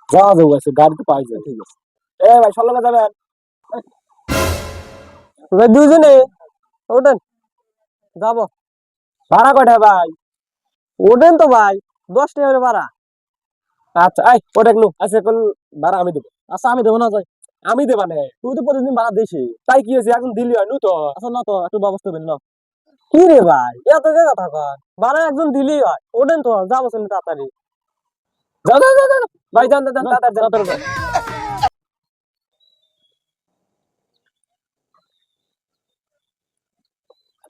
যাওয়া যাবো আছে গাড়িতে পাই যায় ঠিক আছে এ ভাই সল্লমে যাবেন ভাই দুইজনে ওঠেন যাবো ভাড়া কয়টা ভাই ওঠেন তো ভাই 10 টাকা করে ভাড়া আচ্ছা আই ওঠেন নু আচ্ছা এখন ভাড়া আমি দেবো আচ্ছা আমি দেবো না যাই আমি দেবা নে তুই তো প্রতিদিন ভাড়া দিস তাই কি আছে এখন দিলি হয় নু তো আচ্ছা না তো একটু ব্যবস্থা করেন না কি রে ভাই এত কে কথা কর ভাড়া একজন দিলেই হয় ওঠেন তো যাবো শুনি তাড়াতাড়ি যাও যাও যাও যাও। ভাই যান যান তাড়াতাড়ি যান।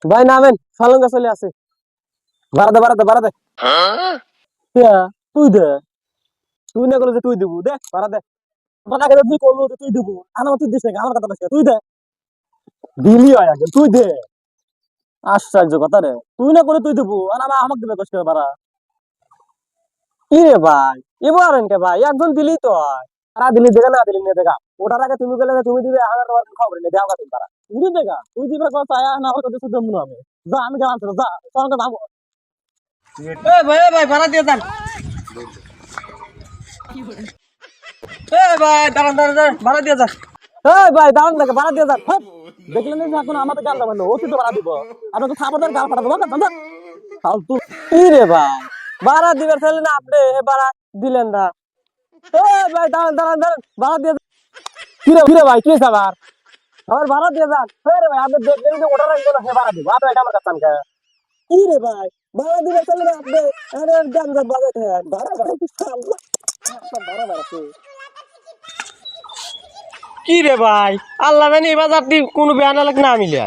ভাই নামেন সালঙ্গা চলে আসে ভাড়া দে কে? তুই দে তুই না করলে যে তুই দিবু দে ভাড়া দে ভাড়া করে তুই করলো তুই দিবু আমার তুই দিস না আমার কথা বলছিস তুই দে দিলি হয় একদম তুই দে আশ্চর্য কথা রে তুই না করে তুই দিবু আর আমাকে দিবে কষ্ট করে ভাড়া কি রে ভাই এবার কে ভাই একজন দিলি তো হয় আর দিলি দেখা না দিলি নিয়ে দেখা ওটার আগে তুমি গেলে তুমি দিবে আমার তোমার খবর নেই দেওয়া তুমি তারা তুই দেখা তুই দিবে কথা না আমার কথা শুধু আমি যা আমি গেলাম যা তোমাকে যাবো ভাই ভাড়া দিয়ে দেন ভাই দাঁড়ান ভাড়া দিয়ে যান ভাই দাঁড়ান দেখে ভাড়া দিয়ে যান দেখলেন যে এখন আমাদের গাল দেবেন ও কিন্তু ভাড়া দিব আপনাকে খাবার গাল ফাটা দেবো না ফালতু কি রে ভাই ভাড়া দিবেন চাইলে না আপনি ভাড়া দিলেন না ভাই দাঁড়ান ভাড়া দিয়ে কিরে ভাই কি আবার আমার ভাড়া দিয়ে যান রে ভাই আপনি দেখলেন যে ওটা রাখবো না ভাড়া দিব আপনি এটা আমার কাছে আনকে কি রে ভাই ভাড়া দিবেন চাইলে না আপনি দাম দাম বাজাতে ভাড়া বাড়াচ্ছে কি রে ভাই আল্লাহ জানি এবার আপনি কোনো বেয়ানা লাগ না মিলে